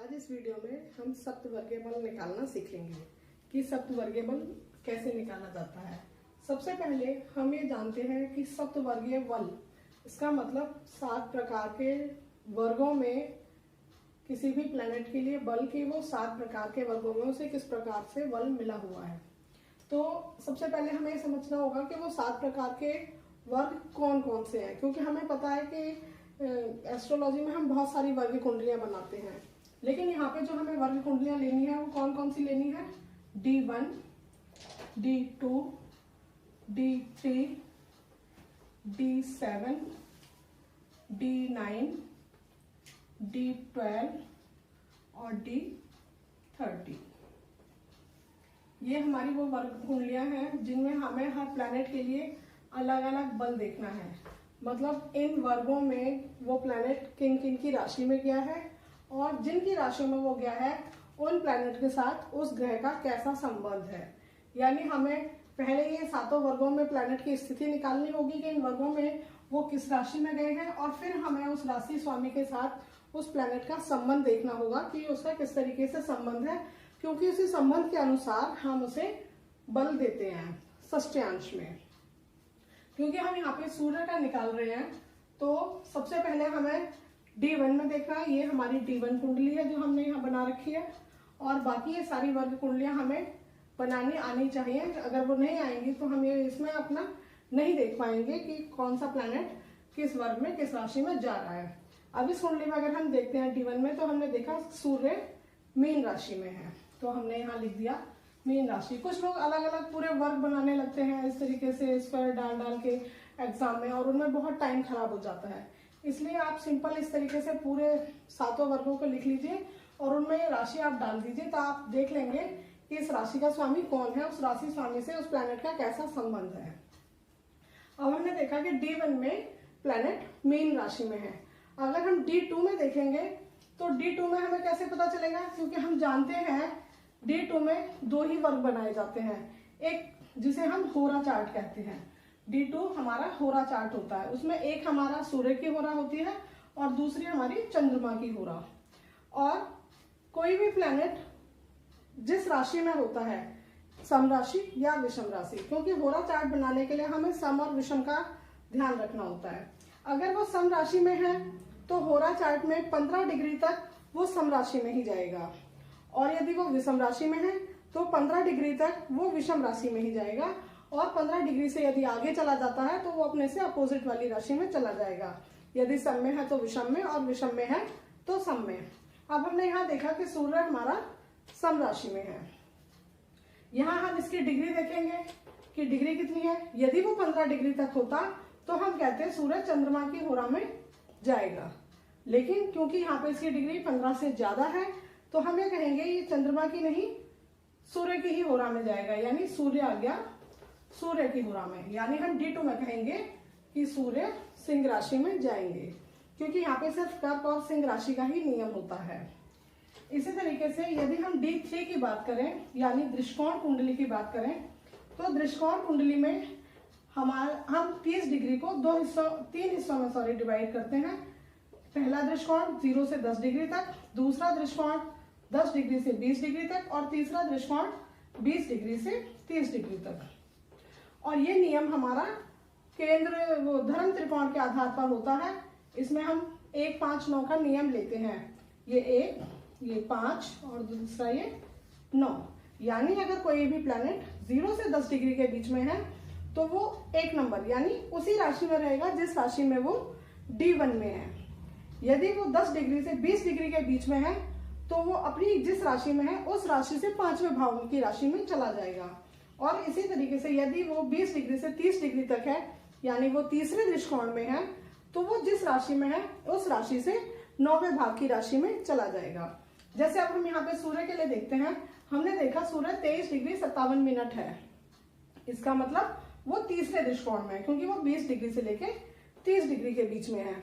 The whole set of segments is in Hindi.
आज इस वीडियो में हम सप्तवर्गीय बल निकालना सीखेंगे कि सप्तवर्गीय बल कैसे निकाला जाता है। सबसे पहले हम ये जानते हैं कि सप्तवर्गीय बल, इसका मतलब 7 प्रकार के वर्गों में किसी भी प्लेनेट के लिए बल की वो 7 प्रकार के वर्गों में उसे किस प्रकार से बल मिला हुआ है। तो सबसे पहले हमें ये समझना होगा कि वो 7 प्रकार के वर्ग कौन कौन से हैं, क्योंकि हमें पता है कि एस्ट्रोलॉजी में हम बहुत सारी वर्ग कुंडलियां बनाते हैं, लेकिन यहाँ पे जो हमें वर्ग कुंडलियां लेनी है वो कौन कौन सी लेनी है। D1, D2, D3, D7, D9, D12 और D30। ये हमारी वो वर्ग कुंडलियां हैं जिनमें हमें हर प्लैनेट के लिए अलग अलग बल देखना है। मतलब इन वर्गों में वो प्लैनेट किन किन की राशि में गया है और जिनकी राशि में वो गया है उन प्लैनेट के साथ उस ग्रह का कैसा संबंध है। यानी हमें पहले ये 7 वर्गों में प्लैनेट की स्थिति निकालनी होगी कि इन वर्गों में वो किस राशि में गए हैं, और फिर हमें उस राशि स्वामी के साथ उस प्लैनेट का संबंध देखना होगा कि उसका किस तरीके से संबंध है, क्योंकि उसी संबंध के अनुसार हम उसे बल देते हैं षष्ठ्यांश में। क्योंकि हम यहाँ पे सूर्य का निकाल रहे हैं तो सबसे पहले हमें D1 में देखना है। ये हमारी D1 कुंडली है जो हमने यहाँ बना रखी है, और बाकी ये सारी वर्ग कुंडलियां हमें बनानी आनी चाहिए। अगर वो नहीं आएंगी तो हम ये इसमें अपना नहीं देख पाएंगे कि कौन सा प्लैनेट किस वर्ग में किस राशि में जा रहा है। अब इस कुंडली में अगर हम देखते हैं D1 में, तो हमने देखा सूर्य मीन राशि में है, तो हमने यहाँ लिख दिया मीन राशि। कुछ लोग अलग अलग पूरे वर्ग बनाने लगते हैं इस तरीके से स्क्वायर डाल डाल के एग्जाम में, और उनमें बहुत टाइम खराब हो जाता है। इसलिए आप सिंपल इस तरीके से पूरे 7 वर्गों को लिख लीजिए और उनमें ये राशि आप डाल दीजिए, तो आप देख लेंगे कि इस राशि का स्वामी कौन है, उस राशि स्वामी से उस प्लैनेट का कैसा संबंध है। अब हमने देखा कि D1 में प्लैनेट मीन राशि में है। अगर हम D2 में देखेंगे तो D2 में हमें कैसे पता चलेगा, क्योंकि हम जानते हैं D2 में 2 ही वर्ग बनाए जाते हैं। एक जिसे हम होरा चार्ट कहते हैं, D2 हमारा होरा चार्ट होता है। उसमें एक हमारा सूर्य की होरा होती है और दूसरी हमारी चंद्रमा की होरा। और कोई भी प्लैनेट जिस राशि में होता है, सम राशि या विषम राशि, क्योंकि होरा चार्ट बनाने के लिए हमें सम और विषम का ध्यान रखना होता है। अगर वो सम राशि में है तो होरा चार्ट में 15 डिग्री तक वो सम राशि में ही जाएगा, और यदि वो विषम राशि में है तो 15 डिग्री तक वो विषम राशि में ही जाएगा, और 15 डिग्री से यदि आगे चला जाता है तो वो अपने से अपोजिट वाली राशि में चला जाएगा। यदि सम में है तो विषम में, और विषम में है तो सम में। अब हमने यहाँ देखा कि सूर्य हमारा सम राशि में है। यहाँ हम इसकी डिग्री देखेंगे कि डिग्री कितनी है। यदि वो 15 डिग्री तक होता तो हम कहते हैं सूर्य चंद्रमा की होरा में जाएगा, लेकिन क्योंकि यहाँ पे इसकी डिग्री 15 से ज्यादा है तो हम ये कहेंगे ये चंद्रमा की नहीं सूर्य की ही होरा में जाएगा, यानी सूर्य आ गया सूर्य की होरा में। यानी हम D2 में कहेंगे कि सूर्य सिंह राशि में जाएंगे, क्योंकि यहाँ पे सिर्फ कप और सिंह राशि का ही नियम होता है। इसी तरीके से यदि हम D3 की बात करें, यानी दृष्टिकोण कुंडली की बात करें, तो दृष्टिकोण कुंडली में हम 30 डिग्री को 3 हिस्सों में डिवाइड करते हैं। पहला दृष्टिकोण 0 से 10 डिग्री तक, दूसरा दृष्टिकोण 10 डिग्री से 20 डिग्री तक, और तीसरा दृष्टिकोण 20 डिग्री से 30 डिग्री तक। और ये नियम हमारा केंद्र वो धर्म त्रिकोण के आधार पर होता है। इसमें हम 1, 5, 9 का नियम लेते हैं। ये 1, ये 5 और दूसरा ये 9। यानी अगर कोई भी प्लैनेट 0 से 10 डिग्री के बीच में है तो वो 1 नंबर यानी उसी राशि में रहेगा जिस राशि में वो D1 में है। यदि वो 10 डिग्री से 20 डिग्री के बीच में है तो वो अपनी जिस राशि में है उस राशि से 5वें भाव की राशि में चला जाएगा। और इसी तरीके से यदि वो 20 डिग्री से 30 डिग्री तक है, यानी वो तीसरे दृष्टिकोण में है, तो वो जिस राशि में है उस राशि से 9वें भाव की राशि में चला जाएगा। जैसे अब हम यहाँ पे सूर्य के लिए देखते हैं, हमने देखा सूर्य 23 डिग्री 57 मिनट है। इसका मतलब वो तीसरे दृष्टिकोण में है, क्योंकि वो 20 डिग्री से लेके 30 डिग्री के बीच में है।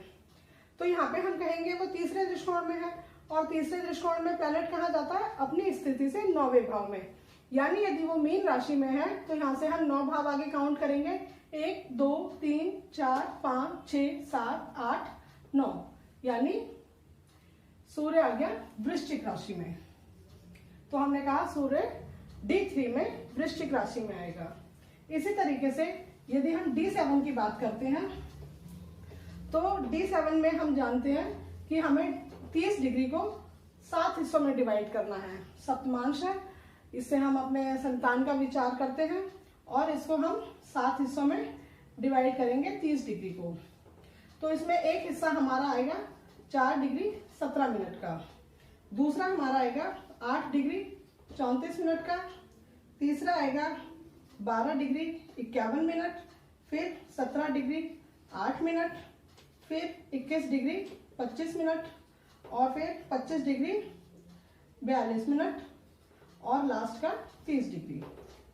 तो यहाँ पे हम कहेंगे वो तीसरे दृष्टिकोण में है, और तीसरे दृष्टिकोण में प्लैनेट कहाँ जाता है, अपनी स्थिति से 9वें भाव में। यानी यदि वो मीन राशि में है तो यहाँ से हम 9 भाव आगे काउंट करेंगे, 1, 2, 3, 4, 5, 6, 7, 8, 9। यानी सूर्य आ गया वृश्चिक राशि में। तो हमने कहा सूर्य D3 में वृश्चिक राशि में आएगा। इसी तरीके से यदि हम D7 की बात करते हैं तो D7 में हम जानते हैं कि हमें 30 डिग्री को 7 हिस्सों में डिवाइड करना है। सप्तमांश है, इससे हम अपने संतान का विचार करते हैं और इसको हम 7 हिस्सों में डिवाइड करेंगे 30 डिग्री को। तो इसमें एक हिस्सा हमारा आएगा 4 डिग्री 17 मिनट का, दूसरा हमारा आएगा 8 डिग्री 34 मिनट का, तीसरा आएगा 12 डिग्री 51 मिनट, फिर 17 डिग्री 8 मिनट, फिर 21 डिग्री 25 मिनट और फिर 25 डिग्री 42 मिनट और लास्ट का 30 डिग्री।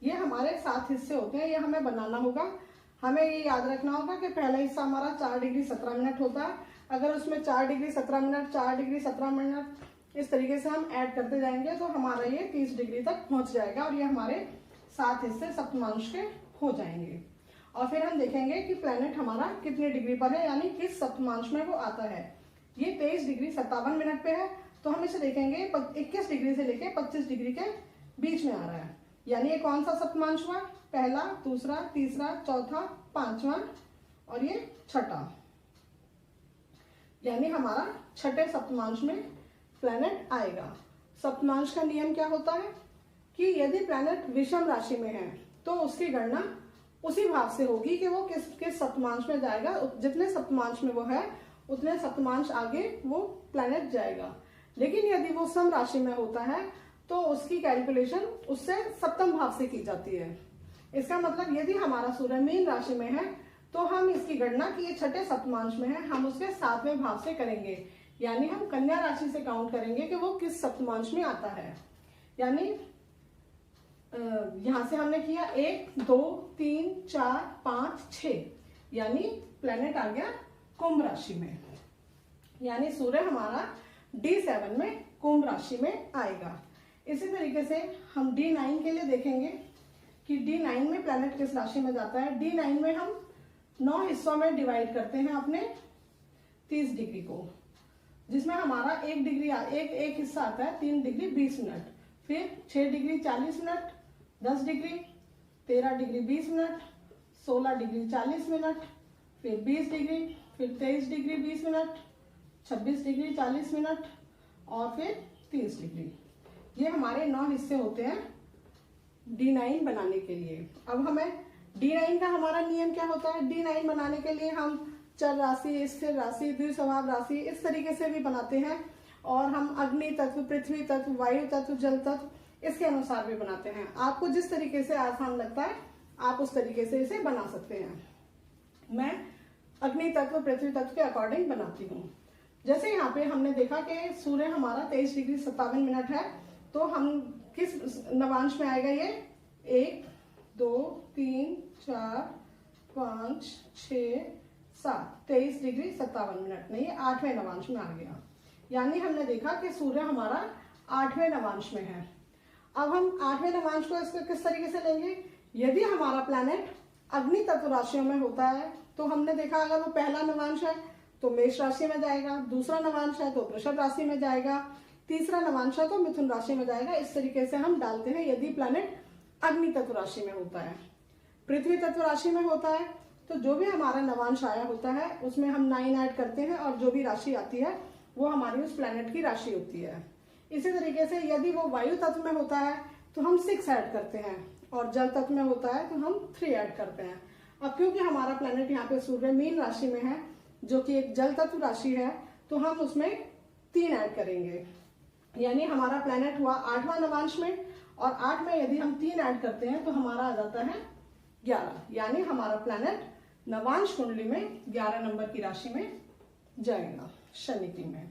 ये हमारे 7 हिस्से होते हैं, ये हमें बनाना होगा। हमें ये याद रखना होगा कि पहला हिस्सा हमारा 4 डिग्री 17 मिनट होता है। अगर उसमें 4 डिग्री 17 मिनट 4 डिग्री 17 मिनट इस तरीके से हम ऐड करते जाएंगे तो हमारा ये 30 डिग्री तक पहुंच जाएगा और ये हमारे 7 हिस्से सप्तमांश के हो जाएंगे। और फिर हम देखेंगे कि प्लैनेट हमारा कितने डिग्री पर है, यानी किस सप्तमांश में वो आता है। ये 23 डिग्री 57 मिनट पे है, तो हम इसे देखेंगे 21 डिग्री से लेके 25 डिग्री के बीच में आ रहा है। यानी ये कौन सा सप्तमांश हुआ? पहला, दूसरा, तीसरा, चौथा, पांचवा और ये छठा। यानी हमारा छठे सप्तमांश में प्लैनेट आएगा। सप्तमांश का नियम क्या होता है कि यदि प्लैनेट विषम राशि में है तो उसकी गणना उसी भाव से होगी कि वो किस सप्तमांश में जाएगा। जितने सप्तमांश में वो है उतने सप्तमांश आगे वो प्लैनेट जाएगा। लेकिन यदि वो सम राशि में होता है तो उसकी कैलकुलेशन उससे सप्तम भाव से की जाती है। इसका मतलब यदि हमारा सूर्य मीन राशि में है तो हम इसकी गणना कि ये छठे सप्तमांश में है, हम उसके 7वें भाव से करेंगे। यानी हम कन्या राशि से काउंट करेंगे कि वो किस सप्तमांश में आता है। यानी यहां से हमने किया 1 2 3 4 5 6, यानी प्लैनेट आ गया कुंभ राशि में। यानी सूर्य हमारा D7 में कुंभ राशि में आएगा। इसी तरीके से हम D9 के लिए देखेंगे कि D9 में प्लैनेट किस राशि में जाता है। D9 में हम 9 हिस्सों में डिवाइड करते हैं अपने 30 डिग्री को, जिसमें हमारा एक हिस्सा आता है 3 डिग्री 20 मिनट, फिर 6 degree 40 minute, 10 degree, 13 degree 20 minute, 16 degree 40 minute, फिर 20 डिग्री, फिर 23 डिग्री 20 मिनट, 26 डिग्री 40 मिनट और फिर 30 डिग्री। ये हमारे 9 हिस्से होते हैं D9 बनाने के लिए। अब हमें D9 का हमारा नियम क्या होता है? D9 बनाने के लिए हम चर राशि, स्थिर राशि, द्विस्वभाव राशि इस तरीके से भी बनाते हैं और हम अग्नि तत्व, पृथ्वी तत्व, वायु तत्व, जल तत्व इसके अनुसार भी बनाते हैं। आपको जिस तरीके से आसान लगता है आप उस तरीके से इसे बना सकते हैं। मैं अग्नि तत्व, पृथ्वी तत्व के अकॉर्डिंग बनाती हूँ। जैसे यहाँ पे हमने देखा कि सूर्य हमारा 23 डिग्री 57 मिनट है, तो हम किस नवांश में आएगा? ये 1 2 3 4 5 6 7 23 डिग्री 57 मिनट नहीं, 8वें नवांश में आ गया। यानी हमने देखा कि सूर्य हमारा 8वें नवांश में है। अब हम 8वें नवांश को इसको किस तरीके से लेंगे? यदि हमारा प्लैनेट अग्नि तत्व राशियों में होता है तो हमने देखा अगर वो पहला नवांश है तो मेष राशि में जाएगा, दूसरा नवांश है तो वृषभ राशि में जाएगा, तीसरा नवांश है तो मिथुन राशि में जाएगा। इस तरीके से हम डालते हैं यदि प्लैनेट अग्नि तत्व राशि में होता है। पृथ्वी तत्व राशि में होता है तो जो भी हमारा नवांश आया होता है उसमें हम 9 ऐड करते हैं और जो भी राशि आती है वो हमारी उस प्लैनेट की राशि होती है। इसी तरीके से यदि वो वायु तत्व में होता है तो हम 6 ऐड करते हैं और जल तत्व में होता है तो हम 3 ऐड करते हैं। अब क्योंकि हमारा प्लैनेट यहाँ पे सूर्य मीन राशि में है जो कि एक जल तत्व राशि है तो हम उसमें 3 ऐड करेंगे। यानी हमारा प्लैनेट हुआ 8वां नवांश में और 8 में यदि हम 3 ऐड करते हैं तो हमारा आ जाता है 11। यानी हमारा प्लैनेट नवांश कुंडली में 11 नंबर की राशि में जाएगा, शनि की में।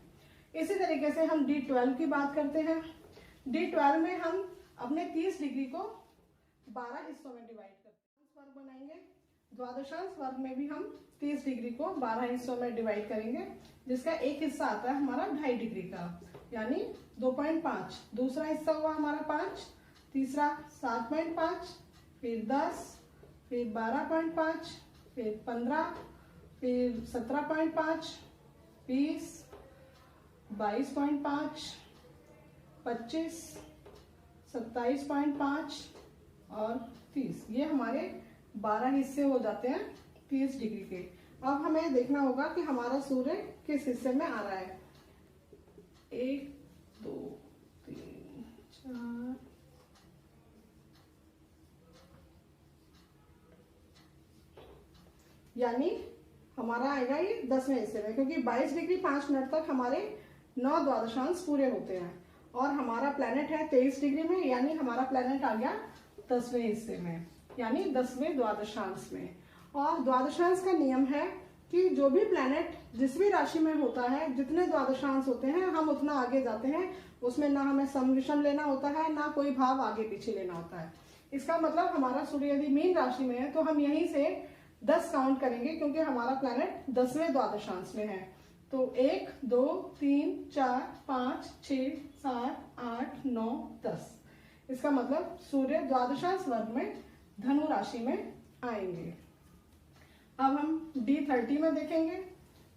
इसी तरीके से हम D12 की बात करते हैं। D12 में हम अपने 30 डिग्री को 12 हिस्सों में डिवाइड करते हैं, वर्ग बनाएंगे। द्वादशांश वर्ग में भी हम 30 डिग्री को 12 हिस्सों में डिवाइड करेंगे, जिसका एक हिस्सा आता है हमारा 2.5 डिग्री का, यानी 2.5। दूसरा हिस्सा हुआ हमारा 5, तीसरा 7.5, फिर 10, फिर 12.5, फिर 15, फिर 17.5, 20, 22.5, 25, 27.5 और 30। ये हमारे 12 हिस्से हो जाते हैं 30 डिग्री के। अब हमें देखना होगा कि हमारा सूर्य किस हिस्से में आ रहा है। 1, 2, 3, 4, यानी हमारा आएगा ये 10वें हिस्से में, क्योंकि 22 डिग्री 5 मिनट तक हमारे 9 द्वादशांश पूरे होते हैं और हमारा प्लेनेट है 23 डिग्री में, यानी हमारा प्लेनेट आ गया 10वें हिस्से में, यानी 10वें द्वादशांश में। और द्वादशांश का नियम है कि जो भी प्लेनेट जिस भी राशि में होता है, जितने द्वादशांश होते हैं हम उतना आगे जाते हैं, उसमें ना हमें सम विषम लेना होता है, ना कोई भाव आगे पीछे लेना होता है। इसका मतलब हमारा सूर्य यदि मीन राशि में है तो हम यहीं से 10 काउंट करेंगे, क्योंकि हमारा प्लेनेट 10वें द्वादशांश में है। तो 1, 2, 3, 4, 5, 6, 7, 8, 9, 10। इसका मतलब सूर्य द्वादशांश वर्ग में धनु राशि में आएंगे। अब हम D30 में देखेंगे।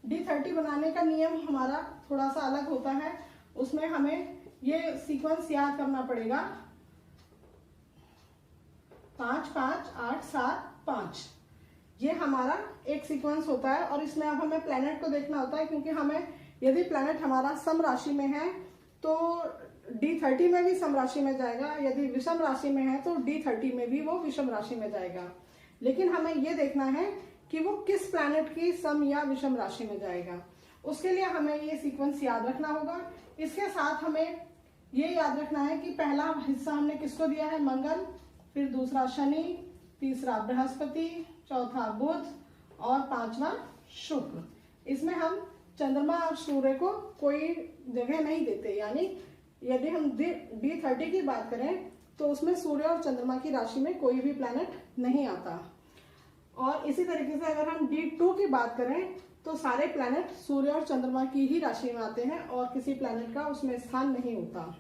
D30 बनाने का नियम हमारा थोड़ा सा अलग होता है। उसमें हमें ये सीक्वेंस याद करना पड़ेगा, 5, 5, 8, 7, 5। ये हमारा एक सीक्वेंस होता है और इसमें अब हमें प्लैनेट को देखना होता है, क्योंकि हमें यदि प्लैनेट हमारा सम राशि में है तो D30 में भी सम राशि में जाएगा, यदि विषम राशि में है तो D30 में भी वो विषम राशि में जाएगा। लेकिन हमें ये देखना है कि वो किस प्लैनेट की सम या विषम राशि में जाएगा। उसके लिए हमें ये सीक्वेंस याद रखना होगा। इसके साथ हमें ये याद रखना है कि पहला हिस्सा हमने किसको दिया है, मंगल, फिर दूसरा शनि, तीसरा बृहस्पति, चौथा बुध और 5वां शुक्र। इसमें हम चंद्रमा और सूर्य को कोई जगह नहीं देते, यानी यदि हम D30 की बात करें तो उसमें सूर्य और चंद्रमा की राशि में कोई भी प्लैनेट नहीं आता। और इसी तरीके से अगर हम D2 की बात करें तो सारे प्लैनेट सूर्य और चंद्रमा की ही राशि में आते हैं और किसी प्लैनेट का उसमें स्थान नहीं होता।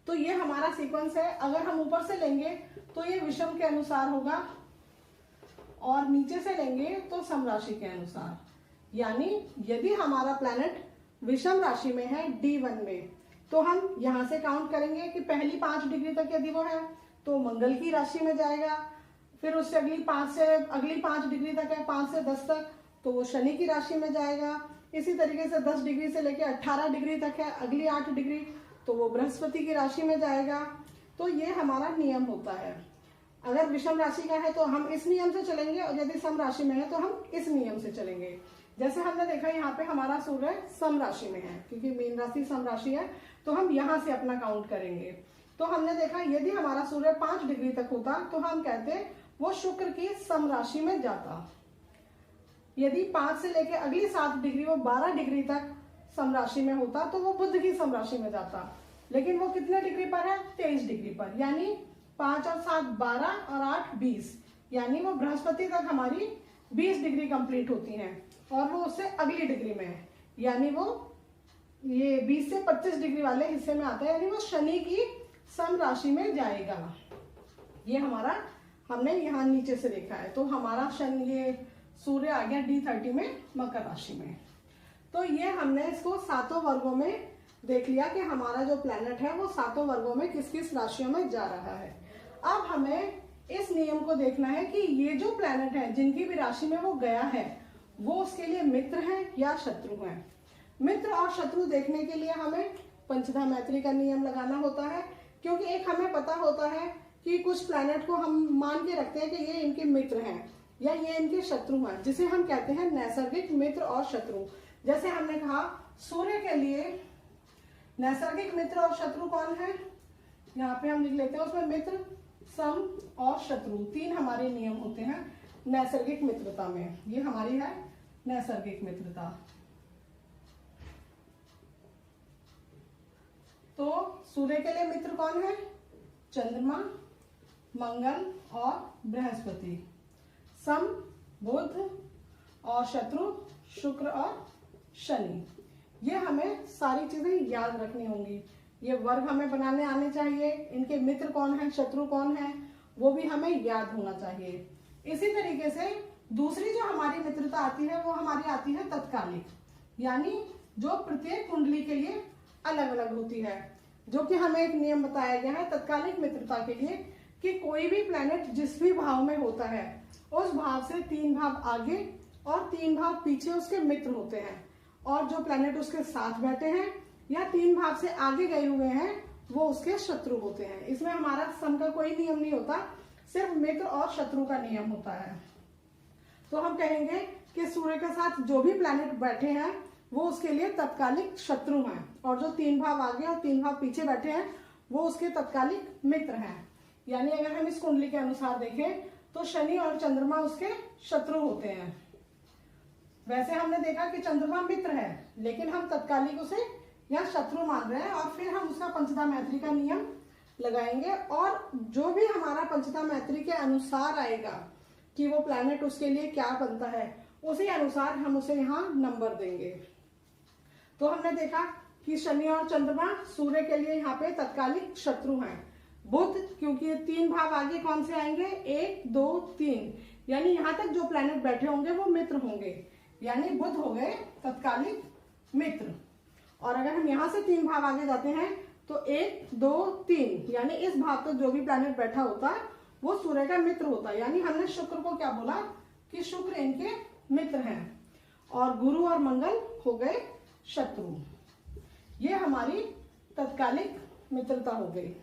तो ये हमारा सीक्वेंस है। अगर हम ऊपर से लेंगे तो ये विषम के अनुसार होगा और नीचे से लेंगे तो सम राशि के अनुसार। यानी यदि हमारा प्लैनेट विषम राशि में है D1 में, तो हम यहाँ से काउंट करेंगे कि पहली 5 डिग्री तक यदि वो है तो मंगल की राशि में जाएगा, फिर उससे अगली 5 डिग्री तक है, 5 से 10 तक, तो वो शनि की राशि में जाएगा। इसी तरीके से 10 डिग्री से लेकर 18 डिग्री तक है, अगली 8 डिग्री तो वो बृहस्पति की राशि में जाएगा। तो ये हमारा नियम होता है। अगर विषम राशि का है तो हम इस नियम से चलेंगे और यदि सम राशि में है तो हम इस नियम से चलेंगे। जैसे हमने देखा यहाँ पे हमारा सूर्य सम राशि में है, क्योंकि मीन राशि सम राशि है, तो हम यहाँ से अपना काउंट करेंगे। तो हमने देखा यदि हमारा सूर्य 5 डिग्री तक होता तो हम कहते वो शुक्र की सम राशि में जाता। यदि 5 से लेकर अगली 7 डिग्री वो 12 डिग्री तक सम राशि में होता तो वो बुध की सम राशि में जाता। लेकिन वो कितने डिग्री पर है, 23 डिग्री पर, यानी 5 और 7 12 और 8 20, यानी वो बृहस्पति तक हमारी 20 डिग्री कंप्लीट होती हैं और वो उससे अगली डिग्री में है, यानी वो ये 20 से 25 डिग्री वाले हिस्से में आता है, यानी वो शनि की सम राशि में जाएगा। ये हमारा हमने यहाँ नीचे से देखा है। तो हमारा शनि, ये सूर्य आ गया D30 में मकर राशि में। तो ये हमने इसको 7 वर्गों में देख लिया कि हमारा जो प्लैनेट है वो 7 वर्गों में किस किस राशियों में जा रहा है। अब हमें इस नियम को देखना है कि ये जो प्लैनेट है जिनकी भी राशि में वो गया है वो उसके लिए मित्र है या शत्रु है। मित्र और शत्रु देखने के लिए हमें पंचधा मैत्री का नियम लगाना होता है, क्योंकि एक हमें पता होता है कि कुछ प्लैनेट को हम मान के रखते हैं कि ये इनके मित्र हैं या ये इनके शत्रु हैं, जिसे हम कहते हैं नैसर्गिक मित्र और शत्रु। जैसे हमने कहा सूर्य के लिए नैसर्गिक मित्र और शत्रु कौन है, यहाँ पे हम लिख लेते हैं उसमें मित्र, सम और शत्रु, 3 हमारे नियम होते हैं नैसर्गिक मित्रता में। ये हमारी है नैसर्गिक मित्रता। तो सूर्य के लिए मित्र कौन है, चंद्रमा, मंगल और बृहस्पति, सम बुध और शत्रु शुक्र और शनि। ये हमें सारी चीजें याद रखनी होंगी। ये वर्ग हमें बनाने आने चाहिए, इनके मित्र कौन है, शत्रु कौन है, वो भी हमें याद होना चाहिए। इसी तरीके से दूसरी जो हमारी मित्रता आती है वो हमारी आती है तत्कालिक, यानी जो प्रत्येक कुंडली के लिए अलग अलग होती है, जो कि हमें एक नियम बताया गया है तत्कालिक मित्रता के लिए कि कोई भी प्लैनेट जिस भी भाव में होता है उस भाव से 3 भाव आगे और 3 भाव पीछे उसके मित्र होते हैं, और जो प्लैनेट उसके साथ बैठे हैं या 3 भाव से आगे गए हुए हैं वो उसके शत्रु होते हैं। इसमें हमारा सम का कोई नियम नहीं होता, सिर्फ मित्र और शत्रु का नियम होता है। तो हम कहेंगे कि सूर्य के साथ जो भी प्लैनेट बैठे हैं वो उसके लिए तत्कालिक शत्रु हैं, और जो 3 भाव आगे और 3 भाव पीछे बैठे हैं वो उसके तत्कालिक मित्र हैं। यानी अगर हम इस कुंडली के अनुसार देखें तो शनि और चंद्रमा उसके शत्रु होते हैं। वैसे हमने देखा कि चंद्रमा मित्र है, लेकिन हम तत्कालिक उसे या शत्रु मान रहे हैं, और फिर हम उसका पंचता मैत्री का नियम लगाएंगे, और जो भी हमारा पंचता मैत्री के अनुसार आएगा कि वो प्लैनेट उसके लिए क्या बनता है, उसी अनुसार हम उसे यहाँ नंबर देंगे। तो हमने देखा कि शनि और चंद्रमा सूर्य के लिए यहाँ पे तत्कालिक शत्रु हैं। बुध, क्योंकि 3 भाव आगे कौन से आएंगे, 1 2 3, यानी यहाँ तक जो प्लैनेट बैठे होंगे वो मित्र होंगे, यानी बुध हो गए तत्कालिक मित्र। और अगर हम यहाँ से 3 भाव आगे जाते हैं तो 1 2 3, यानी इस भाव तक जो भी प्लैनेट बैठा होता वो सूर्य का मित्र होता। यानी हमने शुक्र को क्या बोला कि शुक्र इनके मित्र हैं, और गुरु और मंगल हो गए शत्रु। ये हमारी तत्कालिक मित्रता हो गई।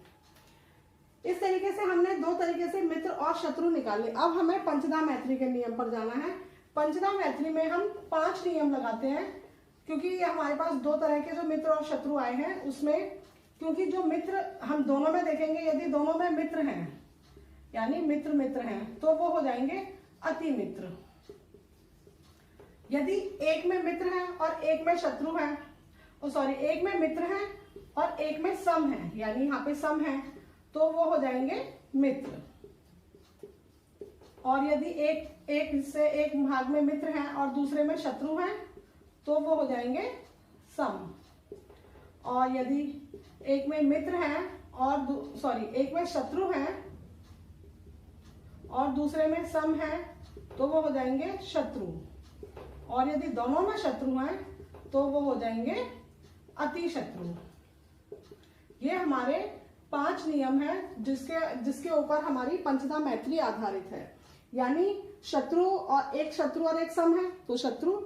इस तरीके से हमने 2 तरीके से मित्र और शत्रु निकाले। अब हमें पंचदा मैत्री के नियम पर जाना है। पंचदा मैत्री में हम 5 नियम लगाते हैं, क्योंकि हमारे पास 2 तरह के जो मित्र और शत्रु आए हैं उसमें, क्योंकि जो मित्र हम दोनों में देखेंगे, यदि दोनों में मित्र हैं यानी मित्र मित्र हैं तो वो हो जाएंगे अति मित्र। यदि एक में मित्र है और एक में शत्रु है, एक में मित्र है और एक में सम है, यानी यहाँ पे सम है, तो वो हो जाएंगे मित्र। और यदि एक से एक भाग में मित्र हैं और दूसरे में शत्रु हैं तो वो हो जाएंगे सम। और यदि एक में मित्र हैं और एक में शत्रु हैं और दूसरे में सम है तो वो हो जाएंगे शत्रु। और यदि दोनों में शत्रु हैं तो वो हो जाएंगे अति शत्रु। ये हमारे 5 नियम हैं जिसके ऊपर हमारी पंचदा मैत्री आधारित है। यानी शत्रु और एक सम है तो शत्रु,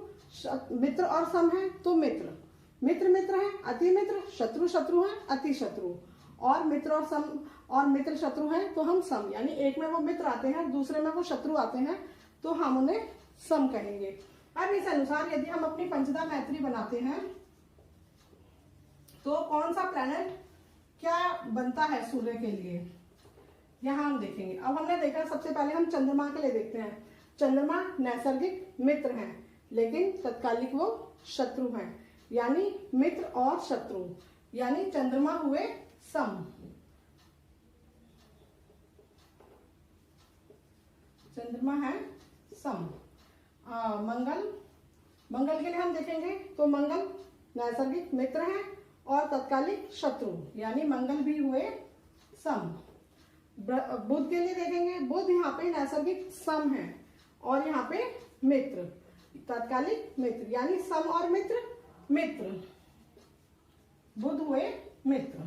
मित्र और सम है तो मित्र, मित्र मित्र है अति मित्र, शत्रु शत्रु है अति शत्रु, और मित्र और सम और मित्र शत्रु हैं तो हम सम, यानी एक में वो मित्र आते हैं दूसरे में वो शत्रु आते हैं तो हम उन्हें सम कहेंगे। अब इस अनुसार यदि हम अपनी पंचदा मैत्री बनाते हैं तो कौन सा प्लैनेट क्या बनता है सूर्य के लिए, यहाँ हम देखेंगे। अब हमने देखा, सबसे पहले हम चंद्रमा के लिए देखते हैं। चंद्रमा नैसर्गिक मित्र हैं लेकिन तत्कालिक वो शत्रु हैं, यानी मित्र और शत्रु, यानी चंद्रमा हुए सम। चंद्रमा है सम। मंगल के लिए हम देखेंगे तो मंगल नैसर्गिक मित्र हैं और तत्कालिक शत्रु, यानी मंगल भी हुए सम। बुध के लिए देखेंगे, बुध यहाँ पे नैसर्गिक सम है और यहाँ पे मित्र, तत्कालिक मित्र, यानी सम और मित्र मित्र, बुध हुए मित्र।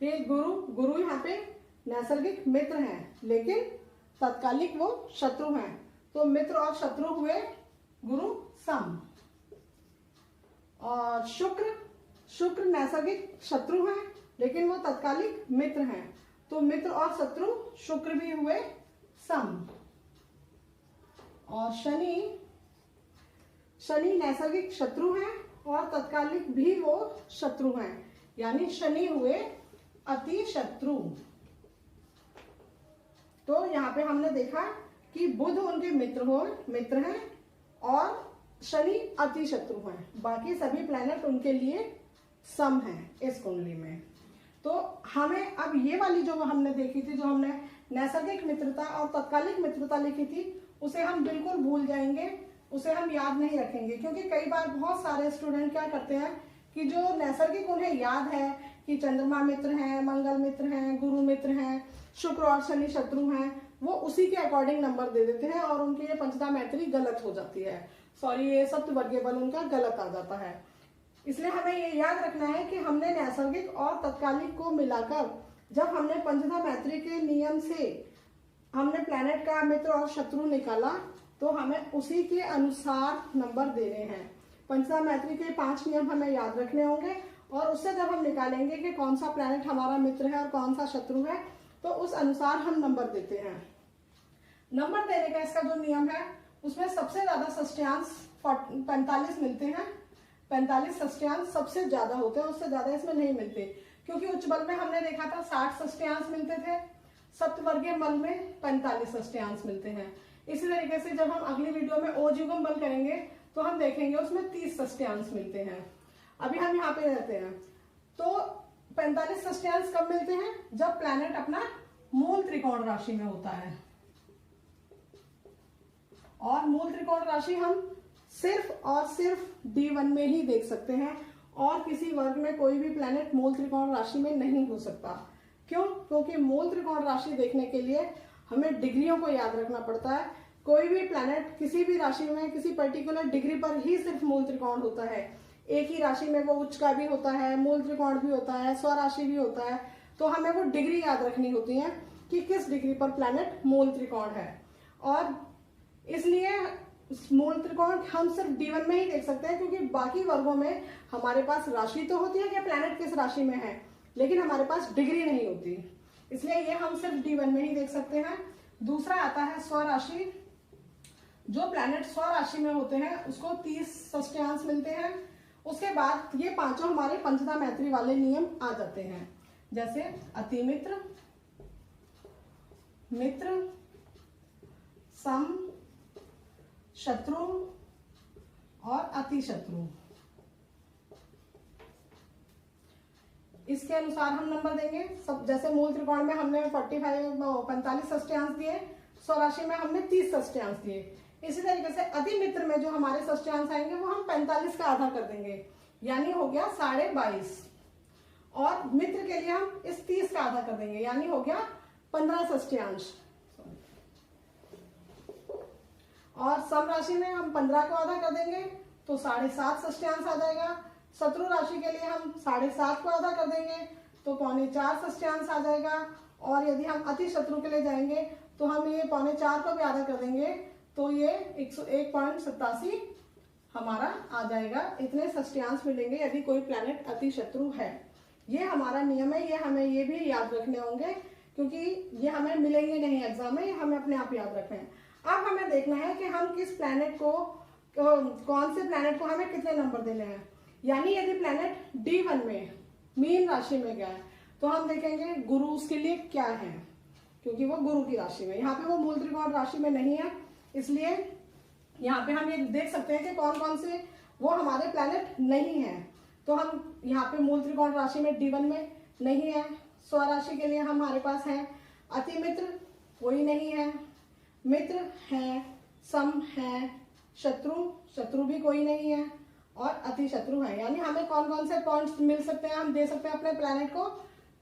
फिर गुरु यहाँ पे नैसर्गिक मित्र हैं लेकिन तत्कालिक वो शत्रु हैं तो मित्र और शत्रु हुए गुरु सम। और शुक्र नैसर्गिक शत्रु हैं लेकिन वो तत्कालिक मित्र हैं तो मित्र और शत्रु शुक्र भी हुए सम। और शनि नैसर्गिक शत्रु हैं और तत्कालिक भी वो शत्रु हैं, यानी शनि हुए अति शत्रु। तो यहाँ पे हमने देखा कि बुध उनके मित्र हैं और शनि अति शत्रु हैं, बाकी सभी प्लैनेट उनके लिए सम हैं इस कुंडली में। तो हमें अब ये वाली जो हमने देखी थी, जो हमने नैसर्गिक मित्रता और तत्कालिक मित्रता लिखी थी, उसे हम बिल्कुल भूल जाएंगे, उसे हम याद नहीं रखेंगे, क्योंकि कई बार बहुत सारे स्टूडेंट क्या करते हैं कि जो नैसर्गिक उन्हें याद है कि चंद्रमा मित्र हैं, मंगल मित्र हैं, गुरु मित्र हैं, शुक्र और शनि शत्रु हैं, वो उसी के अकॉर्डिंग नंबर दे देते हैं और उनकी ये पंचदा मैत्री गलत हो जाती है। सॉरी ये सप्तवर्गीय बल उनका गलत आ जाता है। इसलिए हमें ये याद रखना है कि हमने नैसर्गिक और तत्कालिक को मिलाकर जब हमने पंचधा मैत्री के नियम से हमने प्लैनेट का मित्र और शत्रु निकाला तो हमें उसी के अनुसार नंबर देने हैं। पंचधा मैत्री के 5 नियम हमें याद रखने होंगे और उससे जब हम निकालेंगे कि कौन सा प्लैनेट हमारा मित्र है और कौन सा शत्रु है तो उस अनुसार हम नंबर देते हैं। नंबर देने का इसका जो नियम है उसमें सबसे ज्यादा षष्ठ्यांश 45 मिलते हैं। 45 षष्ठ्यांश सबसे ज्यादा होते हैं, उससे ज्यादा इसमें नहीं मिलते, क्योंकि उच्च बल में हमने देखा था 60 षष्ठ्यांश मिलते थे, सप्तवर्गीय बल में 45 षष्ठ्यांश मिलते हैं। इसी तरीके से जब हम अगली वीडियो में ओजीगम बल करेंगे तो हम देखेंगे उसमें 30 षष्ठ्यांश मिलते हैं। अभी हम यहाँ पे रहते हैं तो 45 षष्ठ्यांश कब मिलते हैं? जब प्लैनेट अपना मूल त्रिकोण राशि में होता है। और मूल त्रिकोण राशि हम सिर्फ और सिर्फ D1 में ही देख सकते हैं और किसी वर्ग में कोई भी प्लैनेट मूल त्रिकोण राशि में नहीं हो सकता। क्यों? क्योंकि मूल त्रिकोण राशि देखने के लिए हमें डिग्रियों को याद रखना पड़ता है। कोई भी प्लैनेट किसी भी राशि में किसी पर्टिकुलर डिग्री पर ही सिर्फ मूल त्रिकोण होता है। एक ही राशि में वो उच्च का भी होता है, मूल त्रिकोण भी होता है, स्वराशि भी होता है, तो हमें वो डिग्री याद रखनी होती है कि किस डिग्री पर प्लैनेट मूल त्रिकोण है। और इसलिए मूल त्रिकोण हम सिर्फ D1 में ही देख सकते हैं, क्योंकि बाकी वर्गों में हमारे पास राशि तो होती है कि प्लैनेट किस राशि में है, लेकिन हमारे पास डिग्री नहीं होती, इसलिए ये हम सिर्फ D1 में ही देख सकते हैं। दूसरा आता है स्वराशि। जो प्लैनेट स्वराशि में होते हैं उसको 30 षष्ठ्यांश मिलते हैं। उसके बाद ये पांचों हमारे पंचधा मैत्री वाले नियम आ जाते हैं, जैसे अतिमित्र, मित्र, सम, शत्रु और अतिशत्रु। इसके अनुसार हम नंबर देंगे। सब जैसे मूल त्रिकोण में हमने 45 षष्ठ्यांश दिए, स्वराशि में हमने 30 षष्ठ्यांश दिए। इसी तरीके से अतिमित्र में जो हमारे षष्ठ्यांश आएंगे वो हम 45 का आधा कर देंगे, यानी हो गया 22.5। और मित्र के लिए हम इस 30 का आधा कर देंगे, यानी हो गया 15 षष्ठ्यांश। और सम राशि में हम 15 को आधा कर देंगे तो 7.5 षष्ठ्यांश आ जाएगा। शत्रु राशि के लिए हम 7.5 को आधा कर देंगे तो 3.25 षष्ठ्यांश आ जाएगा। और यदि हम अति शत्रु के लिए जाएंगे तो हम ये 3.25 को भी आधा कर देंगे तो ये 101.87 हमारा आ जाएगा। इतने षष्ठ्यांश मिलेंगे यदि कोई प्लैनेट अति शत्रु है। ये हमारा नियम है, ये हमें ये भी याद रखने होंगे, क्योंकि ये हमें मिलेंगे नहीं एग्जाम में, हमें अपने आप याद रखना है। अब हमें देखना है कि हम किस प्लैनेट को, कौन से प्लैनेट को हमें कितने नंबर देने हैं। यानी यदि प्लैनेट D1 में मीन राशि में गया है तो हम देखेंगे गुरु उसके लिए क्या है, क्योंकि वो गुरु की राशि में, यहाँ पे वो मूल त्रिकोण राशि में नहीं है, इसलिए यहाँ पे हम ये देख सकते हैं कि कौन कौन से वो हमारे प्लैनेट नहीं है। तो हम यहाँ पे मूल त्रिकोण राशि में D1 में नहीं है। स्वराशि के लिए हमारे पास है अतिमित्र, कोई नहीं है, मित्र है, सम है, शत्रु भी कोई नहीं है और अति शत्रु है। यानी हमें कौन कौन से पॉइंट्स मिल सकते हैं, हम दे सकते हैं अपने प्लैनेट को,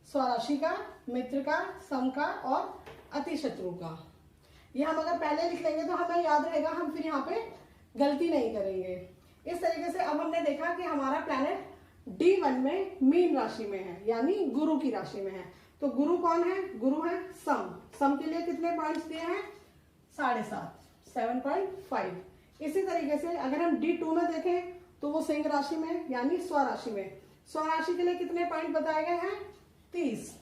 स्वराशि का, मित्र का, सम का और अति शत्रु का। ये हम अगर पहले लिख लेंगे तो हमें याद रहेगा, हम फिर यहाँ पे गलती नहीं करेंगे। इस तरीके से अब हमने देखा कि हमारा प्लैनेट D1 में मीन राशि में है, यानी गुरु की राशि में है। तो गुरु कौन है? गुरु है सम के लिए कितने पॉइंट्स दिए हैं? 7.5। इसी तरीके से अगर हम D2 में देखें तो वो सिंह राशि में यानी स्वराशि में, स्वराशि के लिए कितने पॉइंट बताए गए हैं? 30।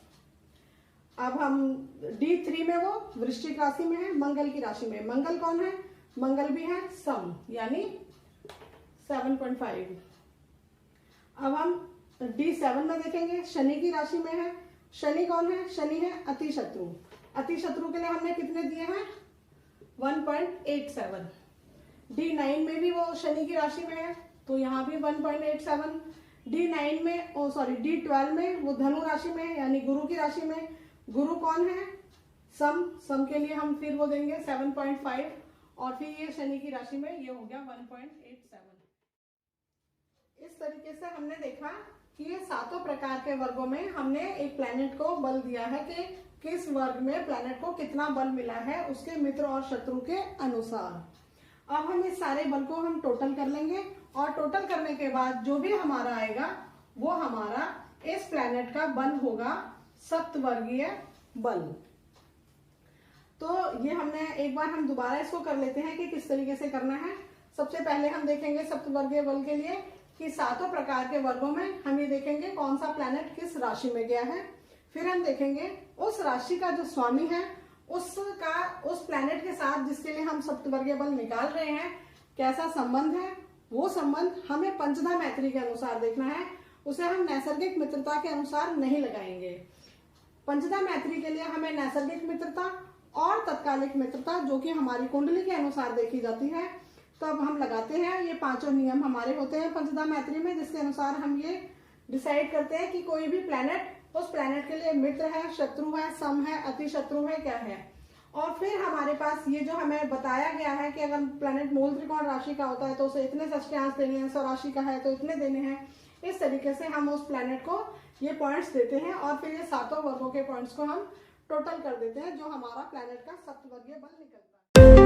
अब हम D3 में वो वृश्चिक राशि में है, मंगल की राशि में। मंगल कौन है? मंगल भी है सम, यानी 7.5। अब हम D7 में देखेंगे, शनि की राशि में है। शनि कौन है? शनि है अति शत्रु। अति शत्रु के लिए हमने कितने दिए हैं? 1.87। D9 में भी वो शनि की राशि में है तो यहाँ भी 1.87। D9 में D12 में वो धनु राशि में है, यानी गुरु की राशि में। गुरु कौन है? सम के लिए हम फिर वो देंगे 7.5 और फिर ये शनि की राशि में ये हो गया 1.87। इस तरीके से हमने देखा कि ये सातों प्रकार के वर्गों में हमने एक प्लैनेट को बल दिया है कि किस वर्ग में प्लैनेट को कितना बल मिला है उसके मित्र और शत्रु के अनुसार। अब हम इस सारे बल को हम टोटल कर लेंगे और टोटल करने के बाद जो भी हमारा आएगा वो हमारा इस प्लैनेट का बल होगा सप्तवर्गीय बल। तो ये हमने एक बार हम दोबारा इसको कर लेते हैं कि किस तरीके से करना है। सबसे पहले हम देखेंगे सप्तवर्गीय बल के लिए कि सातों प्रकार के वर्गों में हम ये देखेंगे कौन सा प्लैनेट किस राशि में गया है। फिर हम देखेंगे उस राशि का जो स्वामी है उसका उस प्लैनेट के साथ जिसके लिए हम सप्तवर्गीय बल निकाल रहे हैं कैसा संबंध है। वो संबंध हमें पंचधा मैत्री के अनुसार देखना है, उसे हम नैसर्गिक मित्रता के अनुसार नहीं लगाएंगे। पंचधा मैत्री के लिए हमें नैसर्गिक मित्रता और तत्कालिक मित्रता जो कि हमारी कुंडली के अनुसार देखी जाती है तो अब हम लगाते हैं। ये पांचों नियम हमारे होते हैं पंचधा मैत्री में, जिसके अनुसार हम ये डिसाइड करते हैं कि कोई भी प्लैनेट उस प्लैनेट के लिए मित्र है, शत्रु है, सम है, अति शत्रु है, क्या है। और फिर हमारे पास ये जो हमें बताया गया है कि अगर प्लैनेट मूल त्रिकोण राशि का होता है तो उसे इतने षष्ठ्यांश देने हैं, स्वराशि का है तो इतने देने हैं। इस तरीके से हम उस प्लैनेट को ये पॉइंट्स देते हैं और फिर ये सातों वर्गों के पॉइंट्स को हम टोटल कर देते हैं जो हमारा प्लैनेट का सप्तवर्गीय बल निकलता है।